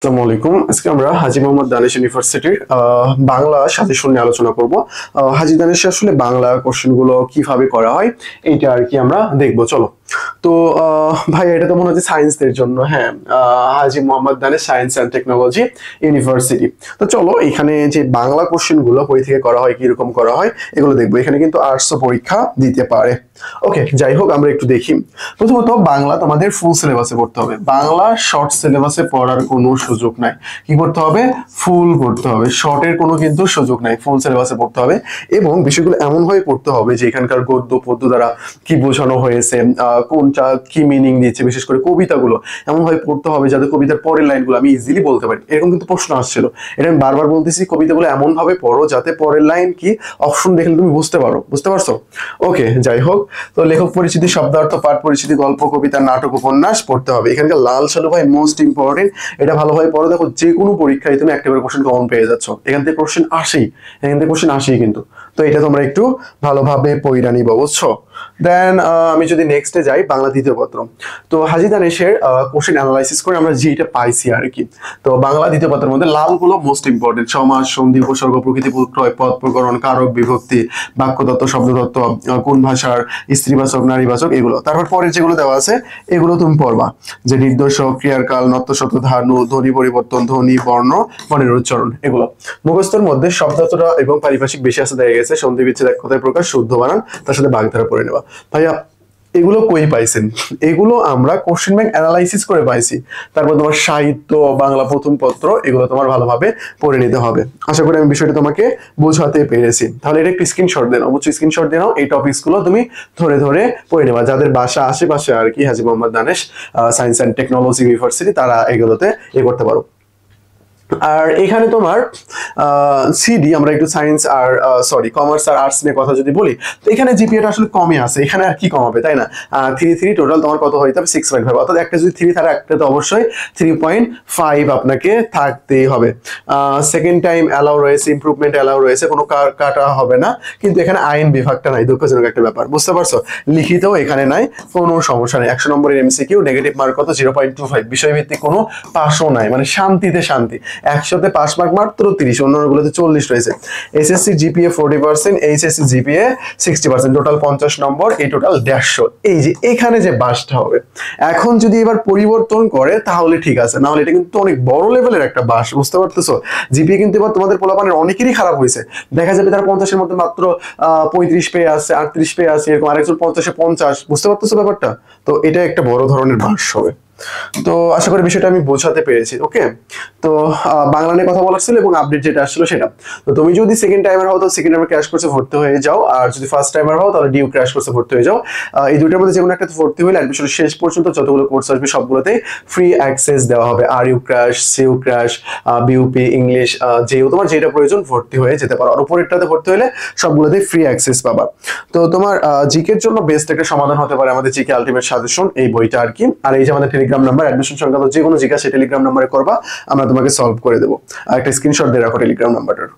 আসসালামু আলাইকুম। আজকে আমরা হাজী মোহাম্মদ দানিশ ইউনিভার্সিটির বাংলা সাজেশন নিয়ে আলোচনা করব। হাজী দানিশে আসলে বাংলা কোশ্চেন গুলো কিভাবে করা হয় এইটা আর কি আমরা দেখবো। চলো। তো ভাই এটা তো মনে হচ্ছে সায়েন্সদের জন্য। হ্যাঁ, Haji Mohammad Danesh science and technology university. তো চলো, এখানে যে বাংলা কোশ্চেন গুলো কই থেকে করা হয়, কিরকম করা হয় এগুলো দেখবো। এখানে কিন্তু আর্টসও পরীক্ষা দিতে পারে। ওকে, যাই হোক আমরা একটু দেখি। প্রথমত বাংলা তোমাদের ফুল সিলেবাসে পড়তে হবে। বাংলা শর্ট সিলেবাসে পড়ার কোনো সুযোগ নাই। কি করতে হবে? ফুল পড়তে হবে। শর্টের কোনো কিন্তু সুযোগ নাই, ফুল সিলেবাসে পড়তে হবে। এবং বিষয়গুলো এমন ভাবে পড়তে হবে যে এখানকার গদ্য পদ্য দ্বারা কি বোঝানো হয়েছে, কোনটা কি মিনিং দিচ্ছে, বিশেষ করে কবিতাগুলো এমন ভাবে পড়তে হবে যাতে কবিতার পরের লাইনগুলো আমি ইজিলি বলতে পারি। এরকম কিন্তু প্রশ্ন আসছিল, এটা আমি বারবার বলতেছি, কবিতাগুলো এমন ভাবে পড়ো যাতে পরের লাইন কি অপশন দেখলে তুমি বুঝতে পারো। বুঝতে পারছো? ওকে, যাই হোক। তো লেখক পরিচিতি, শব্দার্থ, পাঠ পরিচিতি, গল্প, কবিতা, নাটক, উপন্যাস পড়তে হবে। এখানকার লাল সালু ভাই মোস্ট ইম্পর্টেন্ট, এটা ভালোভাবে পড়ো। দেখো যে কোনো পরীক্ষায় তুমি একটা করে কোশ্চেন কমন পেয়ে যাচ্ছ, এখান থেকে কোশ্চেন আসেই, এখান থেকে কোশ্চেন আসেই কিন্তু। তো এটা তোমরা একটু ভালোভাবে পড়া নিবা, বুঝছো? দেন আমি যদি নেক্সটে যাই, বাংলা দ্বিতীয় পত্র। তো হাজী দানেশের কোশ্চেন অ্যানালাইসিস করে আমরা যেটা পাইছি আর কি। তো বাংলা দ্বিতীয় পত্রের মধ্যে লালগুলো মোস্ট ইম্পর্টেন্ট: সমাস, সন্ধি, উপসর্গ, প্রকৃতি, প্রত্যয়, পদ, প্রকরণ, কারক, বিভক্তি, বাক্যতত্ত্ব, শব্দতত্ত্ব, কোন ভাষার স্ত্রীবাচক, নারীবাচক, এগুলো। তারপর পরের যেগুলো দেওয়া আছে এগুলো তুমি পড়বা, যে নির্দেশক, ক্রিয়ার কাল, নত্যশত, ধানু, ধ্বনি পরিবর্তন, ধ্বনি, বর্ণ, বর্ণের উচ্চারণ, এগুলো। মুখস্থের মধ্যে শব্দার্থটা এবং পারিভাষিক বেশি আছে দেখা গেছে। সন্ধি বিচ্ছেদ, এক কথায় প্রকাশ, শুদ্ধ বানান, তার সাথে বাগধারা পড়ে নেবা। ভাইয়া এগুলো কই পাইছেন? এগুলো আমরা কোশ্চেন ব্যাংক অ্যানালাইসিস করে পাইছি। তারপর তোমার সাহিত্য, বাংলা প্রথম পত্র, এগুলো তোমার ভালোভাবে পড়ে নিতে হবে। আশা করি আমি বিষয়টা তোমাকে বোঝাতে পেরেছি। তাহলে এটা একটু স্ক্রিনশট দেন, অবশ্যই স্ক্রিনশট দিয়ে নাও। এই টপিকস গুলো তুমি ধরে ধরে পড়ে নেবা। যাদের বাসা আশেপাশে আর কি Haji Mohammad Danesh science and technology university, তারা এগুলোতে করতে পারো। আর এখানে তোমার সিডি, আমরা একটু সায়েন্স আর কমার্স আর আর্টস নিয়ে কথা যদি বলি, তো এখানে জিপিএটা আসলে কমে আছে। এখানে আর কি কমাবে, তাই না? 3 টোটাল তোমার কত হইতে হবে? 6.5। অর্থাৎ একটা যদি 3 থাকে, একটা তো অবশ্যই 3.5 আপনাকে থাকতেই হবে। সেকেন্ড টাইম অ্যালাউ রয়েছে, ইমপ্রুভমেন্ট অ্যালাউ রয়েছে, কোনো কাটা হবে না। কিন্তু এখানে আইন বিভাগটা নাই, দুঃখজনক একটা ব্যাপার। বুঝতে পারছো? লিখিতও এখানে নাই, কোনো সমস্যা নেই। 100 নম্বরের এমসিকিউ, নেগেটিভ মার্ক কত? 0.25। বিষয়ভিত্তিক কোনো পাশও নাই, মানে শান্তিতে শান্তি। 100-তে পাস মার্ক মাত্র 30, অন্যগুলোতে 40 রয়েছে। SSC GPA 40%, HSC GPA 60%, total 50 নম্বর, এই টোটাল 150। এই যে এখানে যে বাসটা হবে, এখন যদি এবার পরিবর্তন করে তাহলে ঠিক আছে, না হলে এটা কিন্তু অনেক বড় লেভেলের একটা বাস। বুঝতে পারতেছো? জিপিএ কিন্তু এবার তোমাদের পোলাপানের অনেকেরই খারাপ হয়েছে। দেখা যাবে তারা 50-এর মধ্যে মাত্র 35 পেয়ে আছে, 38 পেয়ে আছে, এরকম। আরেকজন 50-এ 50। বুঝতে পারতেছো ব্যাপারটা? তো এটা একটা বড় ধরনের বাস হবে। তো আশা করি বিষয়টা আমি বোঝাতে পেরেছি। ওকে, তো বাংলা নিয়ে কথা বলার ছিল এবং আপডেট যেটা আসলো সেটা। তো তুমি যদি সেকেন্ড টাইমার হও, তো সেকেন্ড টাইমার ক্র্যাশ কোর্সে ভর্তি হয়ে যাও। আর যদি ফার্স্ট টাইমার হও, তাহলে ডিউ ক্র্যাশ কোর্সে ভর্তি হয়ে যাও। এই দুইটার মধ্যে যে কোনো একটা ভর্তি হলে অ্যাডমিশনের শেষ পর্যন্ত যতগুলো কোর্স আসবে সবগুলোতেই ফ্রি অ্যাক্সেস দেওয়া হবে। R U crash, CU crash, BUP, English, যেও তোমার যেটা প্রয়োজন ভর্তি হয়ে যেতে পারো। আর উপরেরটাতে ভর্তি হলে সবগুলোতেই ফ্রি অ্যাক্সেস পাবা। তো তোমার জিকের জন্য বেস্ট একটা সমাধান হতে পারে আমাদের জিকে আলটিমেট সাজেশন, এই বইটা আর কি। আর এই যে আমাদের টেলিগ্রাম নাম্বার, অ্যাডমিশন সংক্রান্ত যে কোনো জিজ্ঞাসা টেলিগ্রাম নাম্বারে করবা, আমরা তোমাকে সলভ করে দেবো। আর একটা স্ক্রিনশট দিয়ে রাখো টেলিগ্রাম নাম্বারটার।